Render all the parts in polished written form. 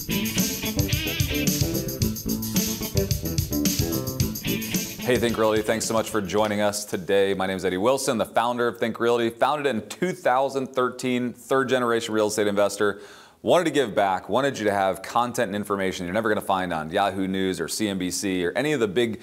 Hey, Think Realty, thanks so much for joining us today. My name is Eddie Wilson, the founder of Think Realty, founded in 2013, third generation real estate investor. Wanted to give back, wanted you to have content and information you're never going to find on Yahoo News or CNBC or any of the big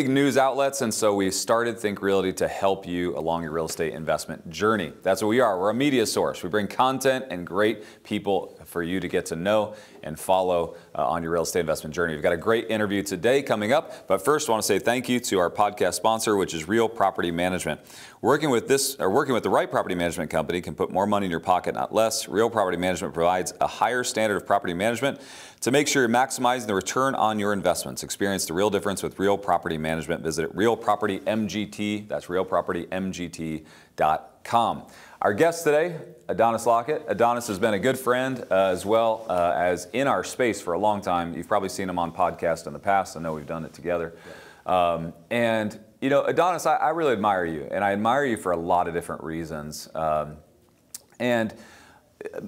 news outlets, and so we started Think Realty to help you along your real estate investment journey. That's what we are. We're a media source. We bring content and great people for you to get to know and follow on your real estate investment journey. We've got a great interview today coming up, but first I want to say thank you to our podcast sponsor, which is Real Property Management. Working with the right property management company can put more money in your pocket, not less. Real Property Management provides a higher standard of property management to make sure you're maximizing the return on your investments. Experience the real difference with Real Property Management. Visit Real Property MGT. That's realpropertymgt.com. Our guest today, Adonis Lockett. Adonis has been a good friend as well as in our space for a long time. You've probably seen him on podcasts in the past. I know we've done it together. And you know, Adonis, I really admire you, and I admire you for a lot of different reasons. And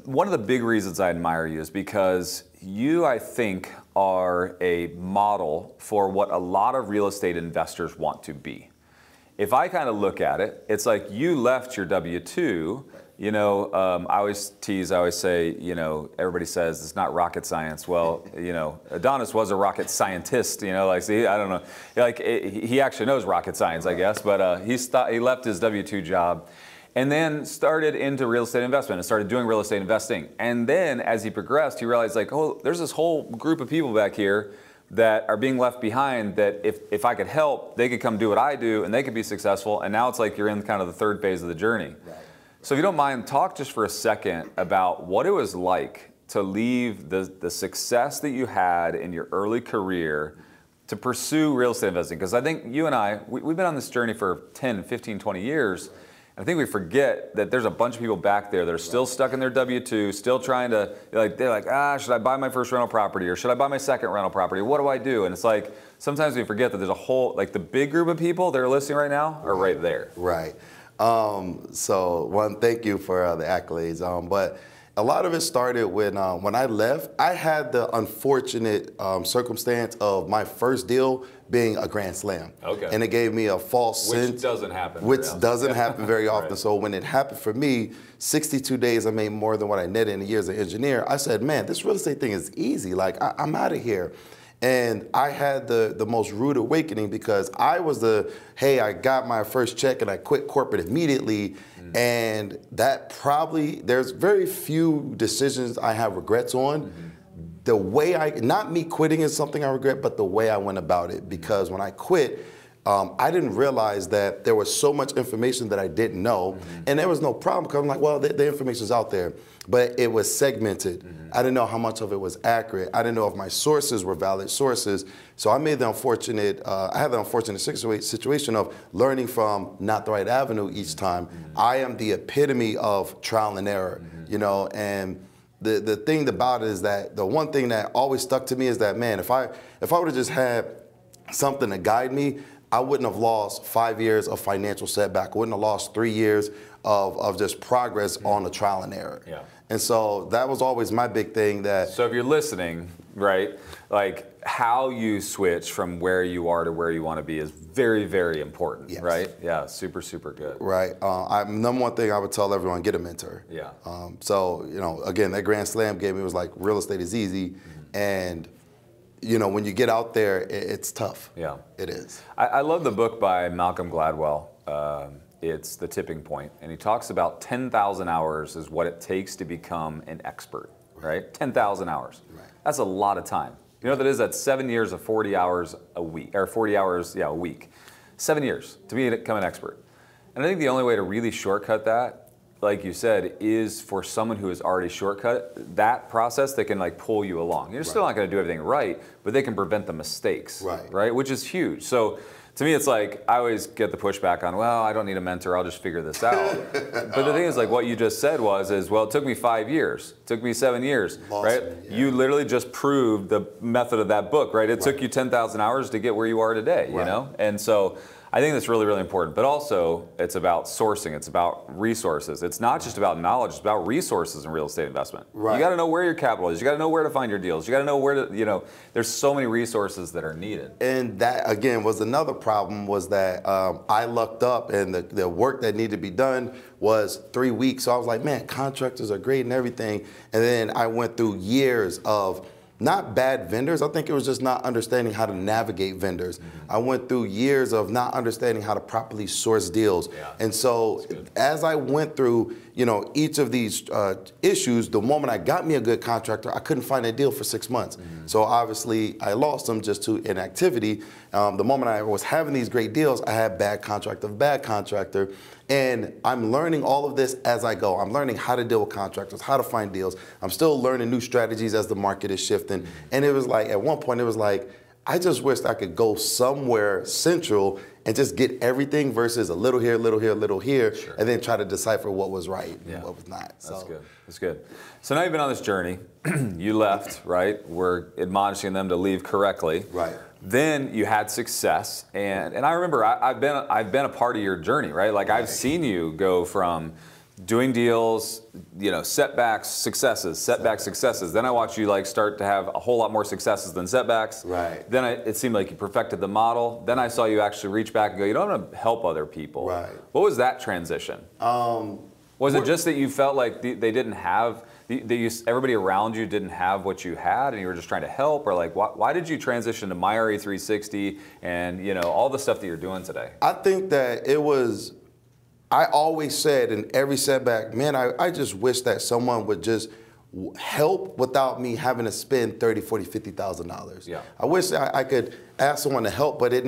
one of the big reasons I admire you is because you, I think, are a model for what a lot of real estate investors want to be. If I kind of look at it, it's like you left your W-2. You know, I always tease, I always say, you know, everybody says it's not rocket science. Well, you know, Adonis was a rocket scientist, you know, like, see, I don't know. Like, he actually knows rocket science, I guess, but he left his W-2 job and then started into real estate investment and started doing real estate investing. And then as he progressed, he realized, like, oh, there's this whole group of people back here that are being left behind that if I could help, they could come do what I do and they could be successful. And now it's like you're in kind of the third phase of the journey. Right. So if you don't mind, talk just for a second about what it was like to leave the success that you had in your early career to pursue real estate investing. Because I think you and I, we've been on this journey for 10, 15, 20 years. And I think we forget that there's a bunch of people back there that are still stuck in their W-2, still trying to, they're like, should I buy my first rental property or should I buy my second rental property? What do I do? And it's like, sometimes we forget that there's a whole, like the big group of people that are listening right now are right there. Right. So one, thank you for the accolades. But a lot of it started when I left. I had the unfortunate circumstance of my first deal being a grand slam. Okay. And it gave me a false sense. Which doesn't happen. Which doesn't happen very often. Right. So when it happened for me, 62 days I made more than what I netted in a year as an engineer. I said, man, this real estate thing is easy. Like, I'm out of here. And I had the most rude awakening because I was hey, I got my first check and I quit corporate immediately. And that probably, there's very few decisions I have regrets on. The way not me quitting is something I regret, but the way I went about it. Because when I quit, I didn't realize that there was so much information that I didn't know. And there was no problem because I'm like, well, the information's out there. But it was segmented. I didn't know how much of it was accurate. I didn't know if my sources were valid sources. So I made the unfortunate, I had the unfortunate situation of learning from not the right avenue each time. I am the epitome of trial and error, you know, and the thing about it is that the one thing that always stuck to me is that, man, if I would have just had something to guide me, I wouldn't have lost 5 years of financial setback. I wouldn't have lost 3 years of just progress on a trial and error. Yeah. And so that was always my big thing. So if you're listening, right, like how you switch from where you are to where you want to be is very, very important, yes. Right? Yeah, super, super good. Right. Number one thing I would tell everyone, get a mentor. Yeah. So, you know, again, that Grand Slam gave me was like, real estate is easy. And you know, when you get out there, it's tough. Yeah, it is. I love the book by Malcolm Gladwell. It's The Tipping Point, and he talks about 10,000 hours is what it takes to become an expert, right? 10,000 hours. Right. That's a lot of time. You know what that is? That's 7 years of 40 hours a week, or 40 hours, yeah, a week. 7 years to become an expert. And I think the only way to really shortcut that, like you said, is for someone who has already shortcut that process that can like pull you along. You're still not going to do everything right, but they can prevent the mistakes, right? Which is huge. So to me, it's like, I always get the pushback on, well, I don't need a mentor, I'll just figure this out. But the thing is, like what you just said is, well, it took me 5 years, it took me 7 years, right? Yeah. You literally just proved the method of that book, right? It took you 10,000 hours to get where you are today, you know? And so I think that's really, really important. But also, it's about sourcing. It's about resources. It's not just about knowledge. It's about resources in real estate investment. Right. You got to know where your capital is. You got to know where to find your deals. You got to know where to, there's so many resources that are needed. And that, again, was another problem, was that I lucked up, and the work that needed to be done was 3 weeks. So I was like, man, contractors are great and everything. And then I went through years of not bad vendors. I think it was just not understanding how to navigate vendors. Mm-hmm. I went through years of not understanding how to properly source deals. Yeah. And so as I went through, each of these issues, the moment I got me a good contractor, I couldn't find a deal for 6 months. Mm-hmm. So obviously I lost them just to inactivity. The moment I was having these great deals, I had bad contractor. And I'm learning all of this as I go. I'm learning how to deal with contractors, how to find deals. I'm still learning new strategies as the market is shifting. And it was like, at one point, it was like, I just wished I could go somewhere central and just get everything versus a little here, little here, little here, sure, and then try to decipher what was right and what was not. That's good. That's good. So now you've been on this journey. You left, right? We're admonishing them to leave correctly. Right. Then you had success, and I remember I've been a part of your journey, right? Like I've seen you go from doing deals, setbacks, successes, setbacks, successes. Then I watched you start to have a whole lot more successes than setbacks. Right. Then it seemed like you perfected the model. Then I saw you actually reach back and go, I'm going to help other people. Right. What was that transition? Was it just that you felt like they didn't have? Everybody around you didn't have what you had, and you were just trying to help, or why did you transition to MyRE 360 and all the stuff that you're doing today? I think that it was. I always said in every setback, man, I just wish that someone would just help without me having to spend $30,000, $40,000, $50,000. Yeah. I wish I could ask someone to help, but they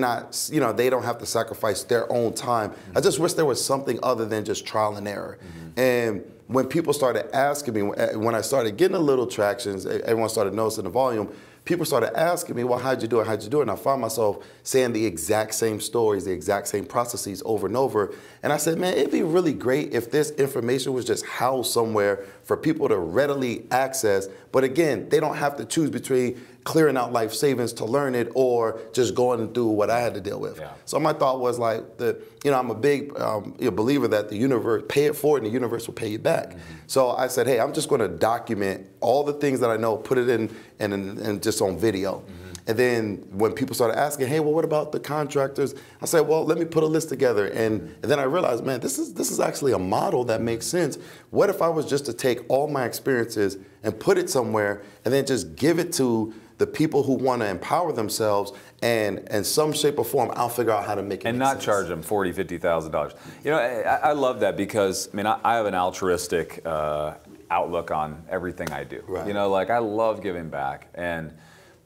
don't have to sacrifice their own time. Mm-hmm. I just wish there was something other than just trial and error. Mm-hmm. And when people started asking me, when I started getting a little traction, everyone started noticing the volume, people started asking me, well, how'd you do it? How'd you do it? And I found myself saying the exact same stories, the exact same processes over and over. And I said, man, it'd be really great if this information was just housed somewhere for people to readily access. But again, they don't have to choose between clearing out life savings to learn it or just going through what I had to deal with. Yeah. So my thought was I'm a big believer that the universe, pay it forward and the universe will pay you back. Mm-hmm. So I said, hey, I'm just going to document all the things that I know, put it in and just on video. Mm-hmm. And then when people started asking, hey, well, what about the contractors? I said, well, let me put a list together. And then I realized, man, this is actually a model that makes sense. What if I was just to take all my experiences and put it somewhere and then just give it to the people who want to empower themselves, and in some shape or form, I'll figure out how to make it and make not sense. Charge them $40,000, $50,000. I love that because I have an altruistic outlook on everything I do. Right. I love giving back, and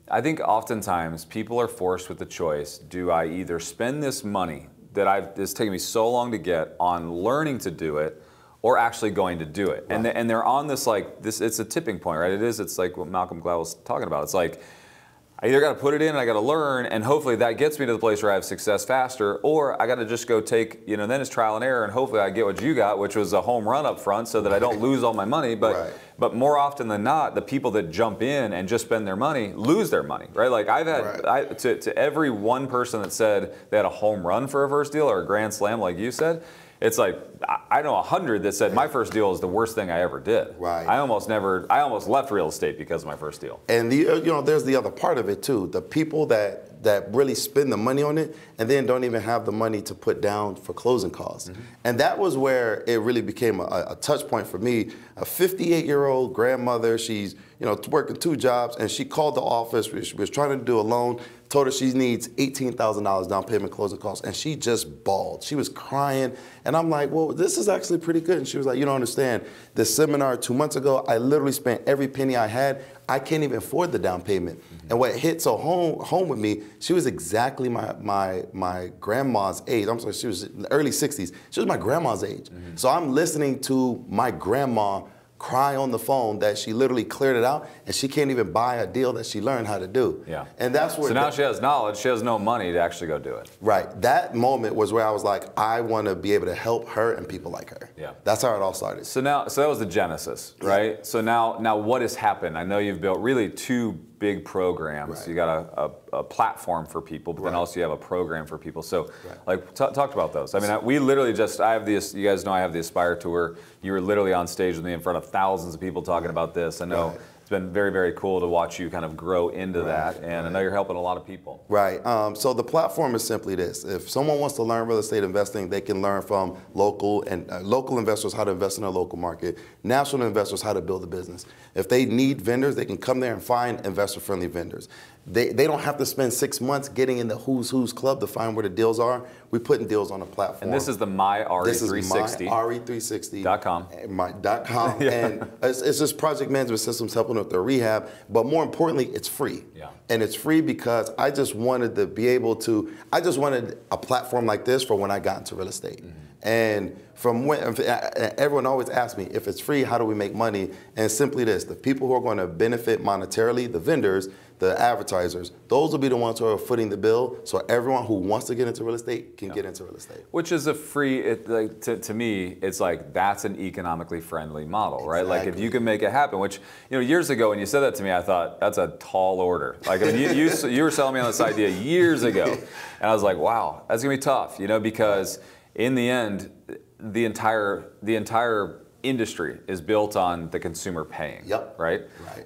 I think oftentimes people are forced with the choice: do I either spend this money that it's taken me so long to get on learning to do it, or actually going to do it? Right. And they're on this it's a tipping point, right? It's like what Malcolm Gladwell was talking about. It's like, I either got to put it in and I got to learn, and hopefully that gets me to the place where I have success faster, or I got to just go take, then it's trial and error, and hopefully I get what you got, which was a home run up front so that I don't lose all my money. But more often than not, the people that jump in and just spend their money lose their money, right? Like I've had, to every one person that said they had a home run for a first deal or a grand slam, like you said, it's like, I know 100 that said my first deal is the worst thing I ever did. Right. I almost left real estate because of my first deal. And there's the other part of it too. The people that really spend the money on it and then don't even have the money to put down for closing costs. Mm-hmm. And that was where it really became a touch point for me. A 58-year-old grandmother, she's working 2 jobs, and she called the office. She was trying to do a loan, told her she needs $18,000 down payment closing costs, and she just bawled. She was crying, and I'm like, well, this is actually pretty good. And she was like, you don't understand. The seminar 2 months ago, I literally spent every penny I had. I can't even afford the down payment. Mm-hmm. And what hit so home with me, she was exactly my grandma's age. I'm sorry, she was in the early 60s. She was my grandma's age. Mm-hmm. So I'm listening to my grandma cry on the phone that she literally cleared it out, and she can't even buy a deal that she learned how to do. Yeah. And that's where. So now she has knowledge, she has no money to actually go do it. Right. That moment was where I was like, I want to be able to help her and people like her. Yeah. That's how it all started. So that was the genesis, right? Yeah. So now what has happened? I know you've built really 2 big programs. Right. You got a platform for people, but then also you have a program for people. So, like, talk about those. I mean, we literally I have this. You guys know I have the Aspire Tour. You were literally on stage with me in front of thousands of people talking about this. I know. It's been very, very cool to watch you kind of grow into that, and I know you're helping a lot of people. Right. So the platform is simply this: if someone wants to learn real estate investing, they can learn from local investors how to invest in their local market, national investors how to build a business. If they need vendors, they can come there and find investor-friendly vendors. They don't have to spend 6 months getting in the who's club to find where the deals are. We're putting deals on the platform. And this is the MyRE360. This is myRE360.com. And it's just project management systems helping with their rehab. But more importantly, it's free. Yeah. And it's free because I just wanted to be able to, I just wanted a platform like this for when I got into real estate. And from when, everyone always asks me, if it's free, how do we make money? And it's simply this: the people who are going to benefit monetarily, the vendors, the advertisers, those will be the ones who are footing the bill, so everyone who wants to get into real estate can get into real estate. Which is a free, to me, it's like, that's an economically friendly model, right? Like, if you can make it happen, which, years ago when you said that to me, I thought, that's a tall order. Like, I mean, you were selling me on this idea years ago, and I was like, wow, that's gonna be tough, because in the end, the entire industry is built on the consumer paying, right?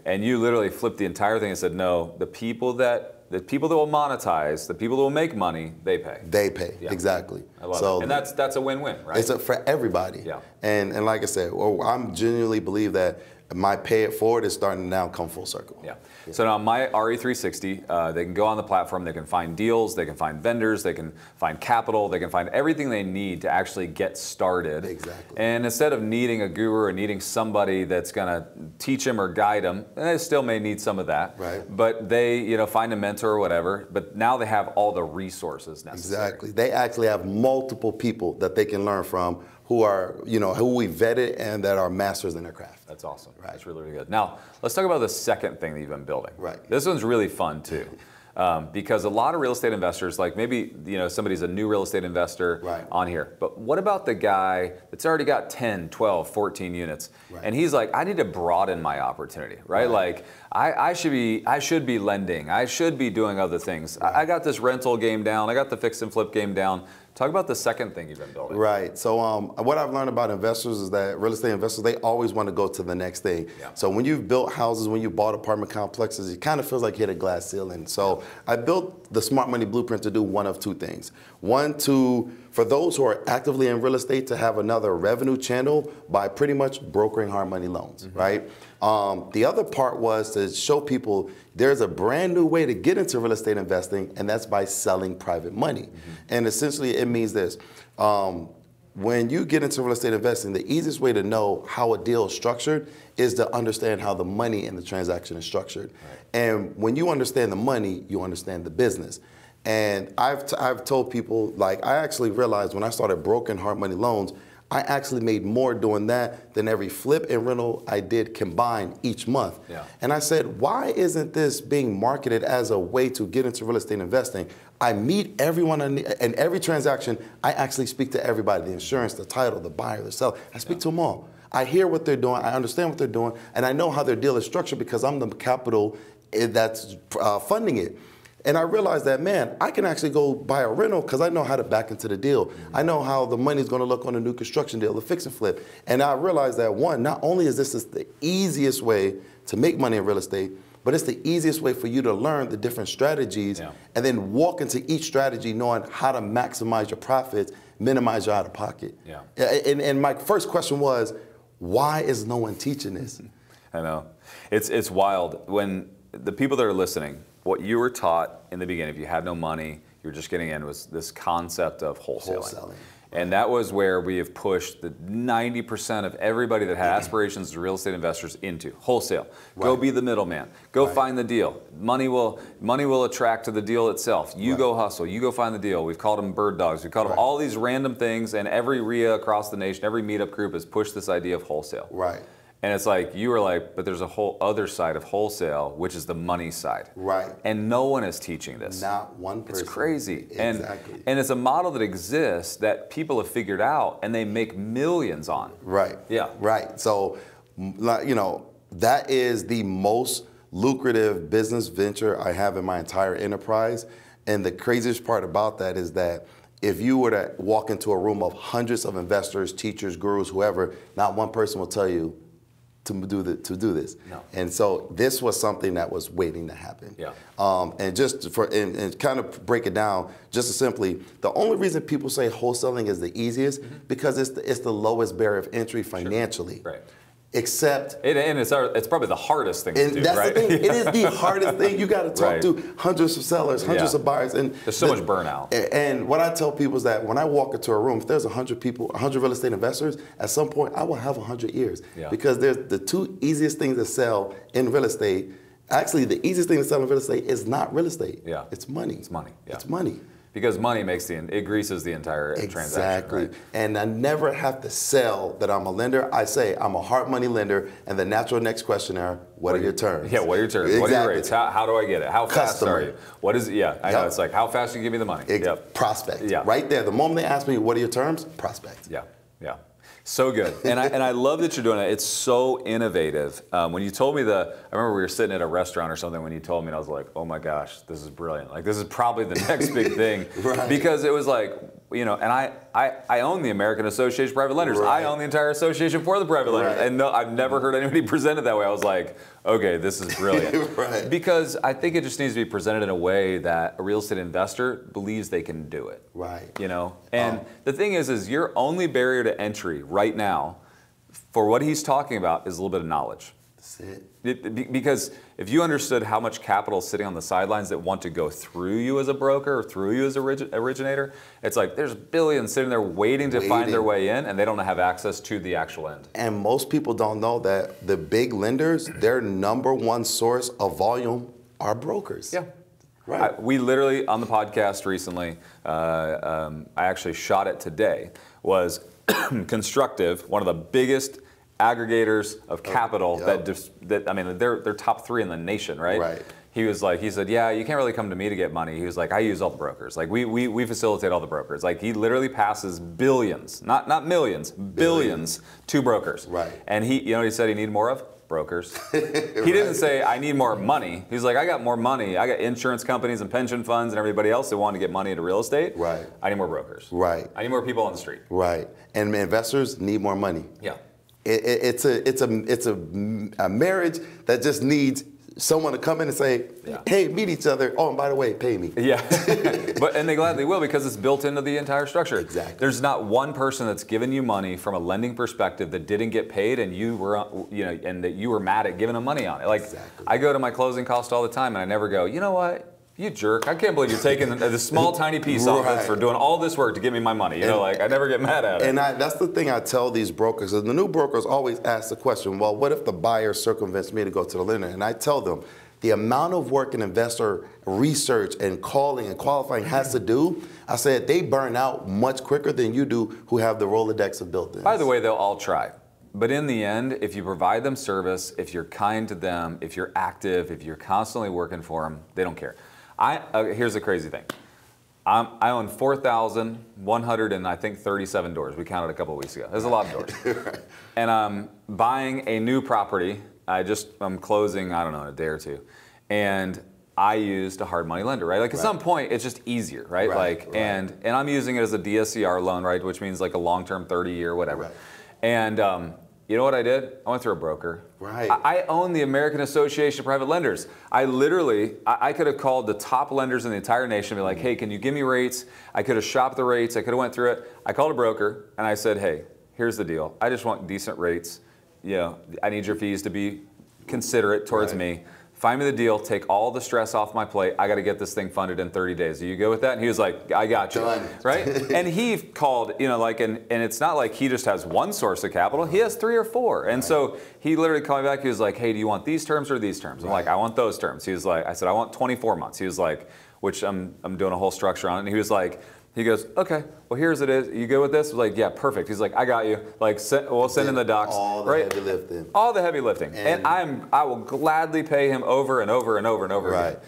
And you literally flipped the entire thing and said, no, the people that will monetize, the people that will make money, they pay. They pay, exactly. I love it. And that's a win-win, right? It's for everybody. Yeah. And like I said, I genuinely believe that my pay it forward is starting to now come full circle. Yeah. So now MyRE360, they can go on the platform, they can find deals, they can find vendors, they can find capital, they can find everything they need to actually get started. Exactly. And instead of needing a guru or needing somebody that's going to teach them or guide them, and they still may need some of that, but they find a mentor or whatever, but now they have all the resources necessary. Exactly. They actually have multiple people that they can learn from who are, who we vetted and that are masters in their craft. That's awesome. That's really, really good. Now, let's talk about the second thing that you've been building. This one's really fun too. Because a lot of real estate investors, like maybe somebody's a new real estate investor on here, but what about the guy that's already got 10, 12, 14 units, and he's like, I need to broaden my opportunity, right? Like I should be lending, I should be doing other things. I got this rental game down, I got the fix and flip game down. Talk about the second thing you've been building. Right. So what I've learned about investors is that real estate investors, they always want to go to the next thing. So when you've built houses, when you bought apartment complexes, it kind of feels like you hit a glass ceiling. So I built the Smart Money Blueprint to do one of two things. One, for those who are actively in real estate, to have another revenue channel by pretty much brokering hard money loans, right? The other part was to show people there's a brand new way to get into real estate investing, and that's by selling private money. And essentially it means this. When you get into real estate investing, the easiest way to know how a deal is structured is to understand how the money in the transaction is structured. And when you understand the money, you understand the business. And I've told people, like, I actually realized when I started brokering hard money loans, I actually made more doing that than every flip and rental I did combined each month. And I said, why isn't this being marketed as a way to get into real estate investing? I meet everyone in every transaction. I actually speak to everybody, the insurance, the title, the buyer, the seller. I speak to them all. I hear what they're doing, I understand what they're doing, and I know how their deal is structured because I'm the capital that's funding it. And I realized that, man, I can actually go buy a rental because I know how to back into the deal. I know how the money's going to look on a new construction deal, the fix and flip. And I realized that, one, not only is this the easiest way to make money in real estate, but it's the easiest way for you to learn the different strategies and then walk into each strategy knowing how to maximize your profits, minimize your out-of-pocket. And my first question was, why is no one teaching this? I know. It's wild. When the people that are listening, what you were taught in the beginning, if you had no money, you were just getting in, was this concept of wholesaling. And that was where we have pushed the 90% of everybody that had aspirations as real estate investors into wholesale. Go be the middleman. Go find the deal. Money will attract to the deal itself. You go hustle. You go find the deal. We've called them bird dogs. We've called them all these random things, and every RIA across the nation, every meetup group has pushed this idea of wholesale. And it's like, you were like, but there's a whole other side of wholesale, which is the money side. And no one is teaching this. Not one person. It's crazy. Exactly. And it's a model that exists that people have figured out and they make millions on. So, that is the most lucrative business venture I have in my entire enterprise. And the craziest part about that is that if you were to walk into a room of hundreds of investors, teachers, gurus, whoever, not one person will tell you to do this. No. And so this was something that was waiting to happen. Yeah. And just and kind of break it down, just as simply, the only reason people say wholesaling is the easiest because it's the lowest barrier of entry financially. Sure. Right. Except, and it's probably the hardest thing to do, that's right? the thing. It is the hardest thing. You got to talk Right. to hundreds of sellers, hundreds of buyers, and there's so much burnout. And what I tell people is that when I walk into a room, if there's 100 people, 100 real estate investors, at some point I will have 100 ears because there's the two easiest things to sell in real estate. Actually, the easiest thing to sell in real estate is not real estate. Yeah, it's money. It's money. Yeah. It's money. Because money it greases the entire transaction. Exactly. Right? And I never have to sell that I'm a lender. I say I'm a hard money lender, and the natural next question are, what are your terms? Yeah, what are your terms? Exactly. What are your rates? How do I get it? How fast Customer. are you? What is it? Yeah, I know. It's like, how fast do you give me the money? Prospect. Yeah. Right there. The moment they ask me, what are your terms? Prospect. Yeah, yeah. So good. And I love that you're doing it. It's so innovative. When you told me I remember we were sitting at a restaurant or something when you told me, and I was like, oh my gosh, this is brilliant. Like, this is probably the next big thing. Right. Because it was like, and I own the American Association of Private Lenders. Right. I own the entire association for the private lenders. Right. And no, I've never heard anybody present it that way. I was like, okay, this is brilliant. Right. Because I think it just needs to be presented in a way that a real estate investor believes they can do it. Right. And the thing is your only barrier to entry right now for what he's talking about is a little bit of knowledge. That's it. Because if you understood how much capital is sitting on the sidelines that want to go through you as a broker or through you as a originator, it's like there's billions sitting there waiting to find their way in, and they don't have access to the actual end. And most people don't know that the big lenders, their number one source of volume are brokers. Yeah. Right. We literally, on the podcast recently, I actually shot it today, was Constructive, one of the biggest aggregators of capital they're top 3 in the nation, right? Right. He said, yeah, you can't really come to me to get money. He was like, I use all the brokers. Like we facilitate all the brokers. Like he literally passes billions, not millions, billions to brokers. Right. And he said he needed more of? Brokers. He didn't say, I need more money. He's like, I got more money. I got insurance companies and pension funds and everybody else that want to get money into real estate. Right. I need more brokers. Right. I need more people on the street. Right. And investors need more money. Yeah. It's a marriage that just needs someone to come in and say, hey, meet each other. Oh, and by the way, pay me. Yeah. And they gladly will because it's built into the entire structure. Exactly. There's not one person that's given you money from a lending perspective that didn't get paid and you were, and that you were mad at giving them money on it. Like I go to my closing cost all the time and I never go, you know what? You jerk. I can't believe you're taking the small, tiny piece off it for doing all this work to give me my money. I never get mad at it. And that's the thing I tell these brokers. The new brokers always ask the question, well, what if the buyer circumvents me to go to the lender? And I tell them, the amount of work an investor research and calling and qualifying has to do, I said, they burn out much quicker than you do who have the Rolodex of built-ins. By the way, they'll all try. But in the end, if you provide them service, if you're kind to them, if you're active, if you're constantly working for them, they don't care. Here's the crazy thing. I own 4,137 doors. We counted a couple of weeks ago. There's a lot of doors. Right. And I'm buying a new property. I'm closing, I don't know, in a day or two. And I used a hard money lender, right? Like at some point, it's just easier, right? And I'm using it as a DSCR loan, right? Which means like a long-term 30-year, whatever. Right. And you know what I did? I went through a broker. Right. I own the American Association of Private Lenders. I could have called the top lenders in the entire nation and be like, hey, can you give me rates? I could have shopped the rates. I could have went through it. I called a broker and I said, hey, here's the deal. I just want decent rates. I need your fees to be considerate towards me. Find me the deal, take all the stress off my plate. I got to get this thing funded in 30 days. Are you good with that? And he was like, I got you. Done. Right? And he called, and it's not like he just has one source of capital. He has 3 or 4. And so he literally called me back. He was like, hey, do you want these terms or these terms? I'm like, I want those terms. He was like, I said, I want 24 months. He was like, which I'm doing a whole structure on it. And he was like, he goes, okay, well, here's it is. You good with this? I was like, yeah, perfect. He's like, I got you. Like, we'll send in the docs. All the heavy lifting. All the heavy lifting. And I will gladly pay him over and over and over and over again.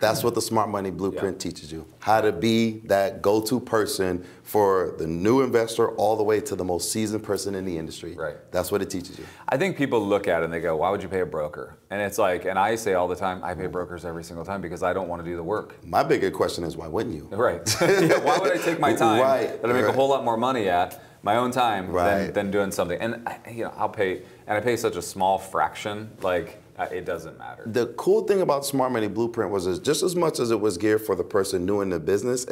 That's what the Smart Money Blueprint teaches you. How to be that go-to person for the new investor all the way to the most seasoned person in the industry. Right. That's what it teaches you. I think people look at it and they go, why would you pay a broker? And it's like, and I say all the time, I pay brokers every single time because I don't want to do the work. My bigger question is, why wouldn't you? Right. Yeah, why would I take my time that I make a whole lot more money at, my own time, than doing something? And I'll pay, and I pay such a small fraction, like it doesn't matter. The cool thing about Smart Money Blueprint was just as much as it was geared for the person new in the business,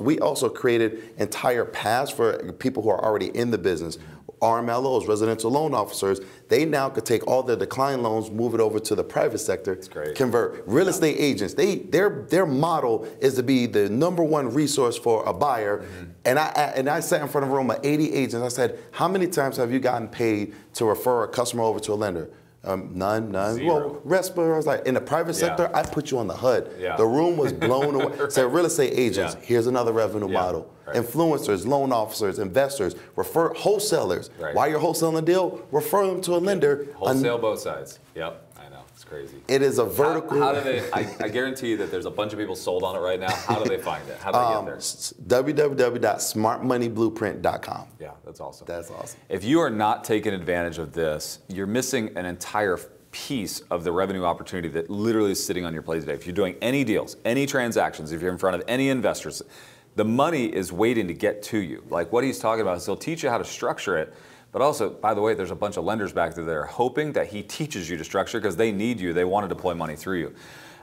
we also created entire paths for people who are already in the business. RMLOs, residential loan officers, they now could take all their decline loans, move it over to the private sector, convert. Real estate agents, their model is to be the #1 resource for a buyer. And I sat in front of a room of 80 agents. I said, how many times have you gotten paid to refer a customer over to a lender? None. Zero. Well, I was like, in the private sector, I put you on the HUD. The room was blown away. Said, real estate agents, here's another revenue model. Influencers, loan officers, investors, refer wholesalers. While you're wholesaling a deal, refer them to a lender. Wholesale both sides. Yep. It's crazy. It is a vertical. How do they? I guarantee you that there's a bunch of people sold on it right now. How do they find it? How do they get there? www.smartmoneyblueprint.com. Yeah, that's awesome. That's awesome. If you are not taking advantage of this, you're missing an entire piece of the revenue opportunity that literally is sitting on your plate today. If you're doing any deals, any transactions, if you're in front of any investors, the money is waiting to get to you. Like what he's talking about is he'll teach you how to structure it. But also, by the way, there's a bunch of lenders back there that are hoping that he teaches you to structure because they need you. They want to deploy money through you.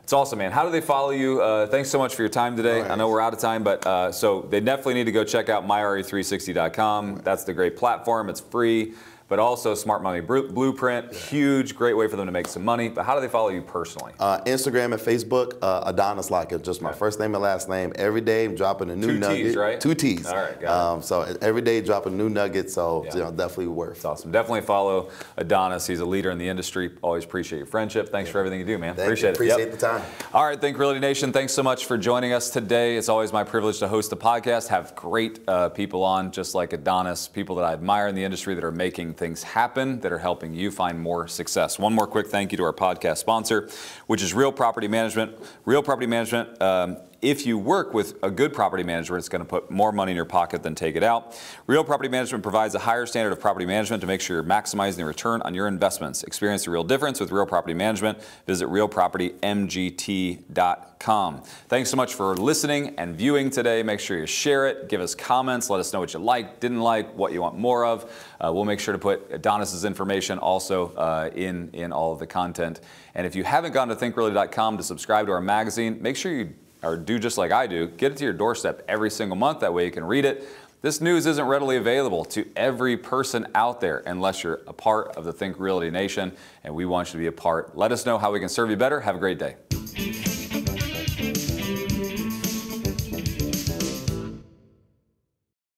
It's awesome, man. How do they follow you? Thanks so much for your time today. I know we're out of time, but so they definitely need to go check out myre360.com. That's the great platform. It's free. But also Smart Money Blueprint, huge, great way for them to make some money. But how do they follow you personally? Instagram and Facebook, Adonis Lockett, just my first name and last name. Every day I'm dropping a new nugget. 2 T's, right? 2 T's. All right, got it. So every day dropping a new nugget, so definitely worth. It's awesome. Definitely follow Adonis. He's a leader in the industry. Always appreciate your friendship. Thanks for everything you do, man. Appreciate it. Appreciate the time. All right, Think Realty Nation, thanks so much for joining us today. It's always my privilege to host the podcast, have great people on, just like Adonis, people that I admire in the industry that are making things happen, that are helping you find more success. One more quick thank you to our podcast sponsor, which is Real Property Management. Real Property Management, if you work with a good property manager, it's going to put more money in your pocket than take it out. Real Property Management provides a higher standard of property management to make sure you're maximizing the return on your investments. Experience the real difference with Real Property Management. Visit realpropertymgt.com. Thanks so much for listening and viewing today. Make sure you share it. Give us comments. Let us know what you liked, didn't like, what you want more of. We'll make sure to put Adonis's information also in all of the content. And if you haven't gone to thinkrealty.com to subscribe to our magazine, make sure you do just like I do. Get it to your doorstep every single month. That way you can read it. This news isn't readily available to every person out there unless you're a part of the Think Realty Nation, and we want you to be a part. Let us know how we can serve you better. Have a great day.